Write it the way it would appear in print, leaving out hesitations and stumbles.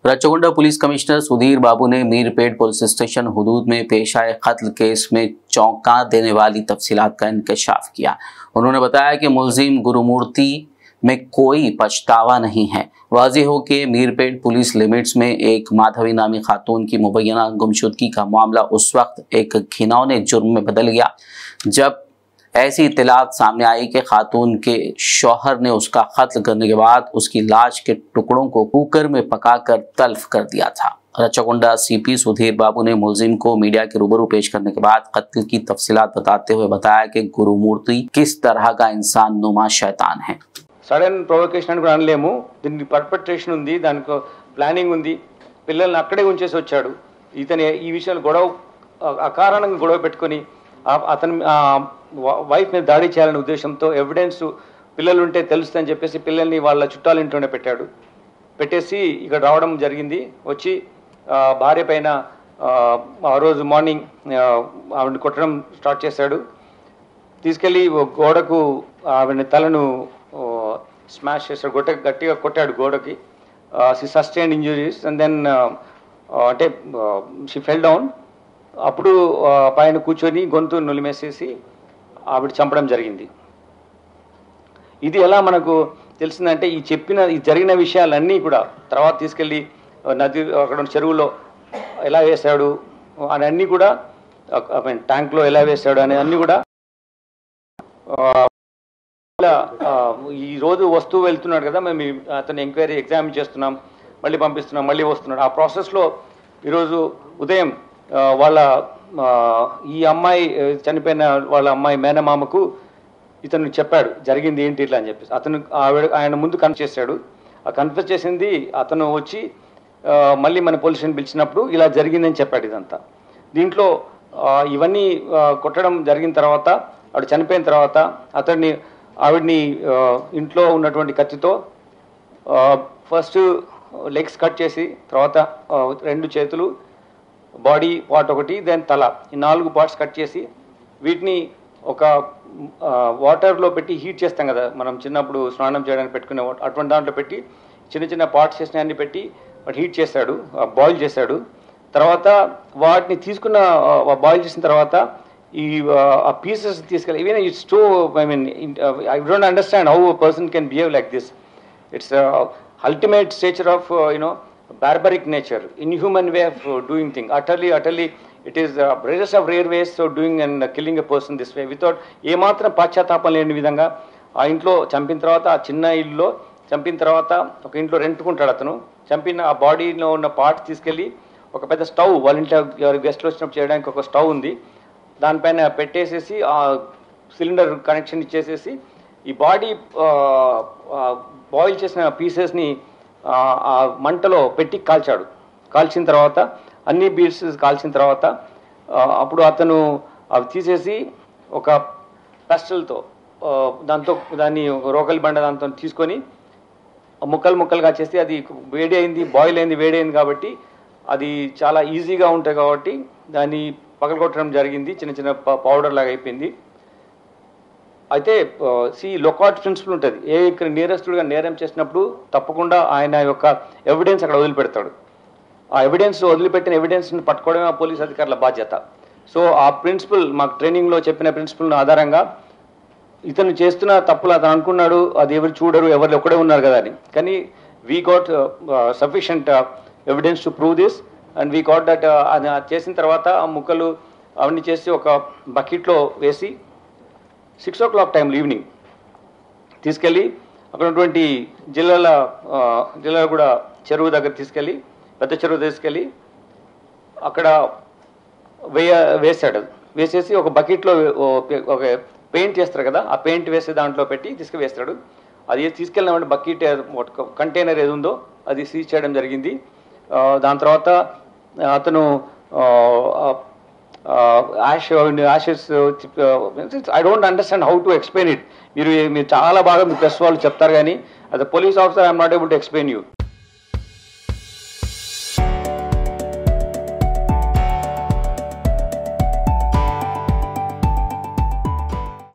रचगोंडा police commissioner Sudhir बाबू ने Meerpet police station हुदूद में पेश आए कत्ल केस में चौंका देने वाली तफसीलात का इंकशाफ किया। उन्होंने बताया कि मुलजिम गुरुमूर्ति में कोई पछतावा नहीं है। वाज़ेह हो कि मीरपेट पुलिस लिमिट्स में एक माधवी नामी खातून की मुबैना गुमशुदगी का मामला उस वक्त एक घिनौने जुर्म में बदल गया जब ऐसी इत्तलात सामने आई कि खातून के शौहर ने उसका कत्ल करने के बाद उसकी लाश के टुकड़ों को कुकर में पकाकर तल्फ कर दिया था। रचगोंडा सीपी सुधीर बाबू ने मुलजिम को मीडिया के रूबरू पेश करने के बाद कत्ल की तफसीलात बताते हुए बताया कि गुरुमूर्ति किस तरह का इंसान नुमा शैतान है। సడన్ ప్రొవొకేషన్ కూడా అనలేము, దీనికి పర్పెట్రేషన్ ఉంది, దానికి ప్లానింగ్ ఉంది, పిల్లల్ని అక్కడే ఉంచేసి వచ్చాడు. ఇతను ఈ విషయాలు గొడవ అకారణంగా గొడవ పెట్టుకొని అతను వైఫ్ మీద దాడి చేయాలనే ఉద్దేశంతో ఎవిడెన్స్ పిల్లలు ఉంటే తెలుస్తుందని చెప్పేసి పిల్లల్ని వాళ్ళ చుట్టాల ఇంట్లోనే పెట్టేసి ఇక్కడ రావడం జరిగింది. వచ్చి భార్య పైన ఆ రోజు మార్నింగ్ ఆవిడని కొట్టడం స్టార్ట్ చేశాడు. తీసుకెళ్ళి గోడకు ఆవిడ తలను స్మాష్ చేశాడు, గట్టిగా కొట్టాడు గోడకి. She sustained injuries and then అంటే షీ ఫెల్ డౌన్. అప్పుడు పైన కూర్చొని గొంతు నులిమేసేసి ఆవిడ చంపడం జరిగింది. ఇది ఎలా మనకు తెలిసిందంటే ఈ జరిగిన విషయాలన్నీ కూడా తర్వాత తీసుకెళ్ళి నది అక్కడ చెరువులో ఎలా వేశాడు అని అన్నీ కూడా, ట్యాంక్లో ఎలా వేశాడు అని అన్నీ కూడా ఈ రోజు వస్తువు వెళ్తున్నాడు కదా, మేము అతను ఎంక్వైరీ ఎగ్జామిన్ చేస్తున్నాం, మళ్ళీ పంపిస్తున్నాం, మళ్ళీ వస్తున్నాడు. ఆ ప్రాసెస్లో ఈరోజు ఉదయం వాళ్ళ ఈ అమ్మాయి చనిపోయిన వాళ్ళ అమ్మాయి మేనమామకు ఇతను చెప్పాడు జరిగింది ఏంటి ఇట్లా అని చెప్పేసి. ఆయన ముందు కన్ఫెస్ చేశాడు. ఆ కన్ఫెస్ చేసింది అతను వచ్చి మళ్ళీ మన పోలీస్ స్టేషన్ పిలిచినప్పుడు ఇలా జరిగిందని చెప్పాడు ఇదంతా. దీంట్లో ఇవన్నీ కొట్టడం జరిగిన తర్వాత ఆవిడ చనిపోయిన తర్వాత ఆవిడ్ని ఇంట్లో ఉన్నటువంటి కత్తితో ఫస్ట్ లెగ్స్ కట్ చేసి, తర్వాత 2 చేతులు, బాడీ పార్ట్ ఒకటి, దెన్ తల, ఈ 4 పార్ట్స్ కట్ చేసి వీటిని ఒక వాటర్లో పెట్టి హీట్ చేస్తాం కదా మనం చిన్నప్పుడు స్నానం చేయడానికి పెట్టుకునే అటువంటి దాంట్లో పెట్టి చిన్న పార్ట్స్ చేసిన అన్ని పెట్టి హీట్ చేశాడు, బాయిల్ చేశాడు. తర్వాత వాటిని బాయిల్ చేసిన తర్వాత ఈ పీసెస్ తీసుకెళ్ళి even it's two I don't understand how a person can behave like this. It's ultimate stature of barbaric nature, inhuman way of doing things. Utterly, it is rarest of rare ways of doing and killing a person this way without ఏ మాత్రం పశ్చాత్తాపం లేని విధంగా. ఆ ఇంట్లో చంపిన తర్వాత, ఆ చిన్న ఇల్లులో చంపిన తర్వాత ఒక ఇంట్లో రెంట్కుంటాడు అతను. చంపిన ఆ బాడీలో ఉన్న పార్ట్ తీసుకెళ్ళి ఒక పెద్ద స్టవ్, వాళ్ళ ఇంట్లో గెస్ట్లు వచ్చినప్పుడు చేయడానికి ఒక స్టవ్ ఉంది, దానిపైన పెట్టేసేసి ఆ సిలిండర్ కనెక్షన్ ఇచ్చేసేసి ఈ బాడీ బాయిల్ చేసిన పీసెస్ని ఆ మంటలో పెట్టి కాల్చిన తర్వాత అన్ని పీసెస్ కాల్చిన తర్వాత అప్పుడు అతను అవి తీసేసి ఒక పెస్టల్తో దాన్ని రోకలి బండ దాంతో తీసుకొని ముక్కలుగా చేసి, అది బాయిల్ అయింది వేడి కాబట్టి అది చాలా ఈజీగా ఉంటాయి కాబట్టి దాన్ని పగలగొట్టడం జరిగింది. చిన్న పౌడర్ లాగా అయిపోయింది. అయితే లొకాట్ ప్రిన్సిపల్ ఉంటుంది. ఇక్కడ నేరస్తుడిగా నేరం చేసినప్పుడు తప్పకుండా ఆయన యొక్క ఎవిడెన్స్ అక్కడ వదిలిపెడతాడు. ఆ వదిలిపెట్టిన ఎవిడెన్స్ని పట్టుకోవడమే ఆ పోలీస్ అధికారుల బాధ్యత. సో ఆ ప్రిన్సిపల్ మాకు ట్రైనింగ్లో చెప్పిన ప్రిన్సిపల్ ఆధారంగా ఇతను చేస్తున్న తప్పులు అతను అనుకున్నాడు, అది ఎవరు చూడరు, ఎవరు ఒక్కడే ఉన్నారు కదా అని. కానీ we got sufficient evidence to prove this and we got that. అది చేసిన తర్వాత ఆ ముక్కలు అవన్నీ చేసి ఒక బకెట్లో వేసి 6 o'clock టైంలో ఈవినింగ్ తీసుకెళ్ళి అక్కడ ఉన్నటువంటి జిల్లాలో కూడా చెరువు దగ్గర తీసుకెళ్ళి, పెద్ద చెరువు తీసుకెళ్ళి అక్కడ వేసాడు. వేసేసి ఒక బకెట్లో ఒక పెయింట్ చేస్తారు కదా, ఆ పెయింట్ వేసే దాంట్లో పెట్టి తీసుకువేస్తాడు. అది తీసుకెళ్ళిన బకెట్ కంటైనర్ ఏది ఉందో అది సీజ్ చేయడం జరిగింది. దాని తర్వాత అతను ashes. I don't understand how to explain it. మీరు చాలా బాగా మీ ప్రెస్ వాళ్ళు చెప్తారు కానీ as a police officer I am not able to explain you.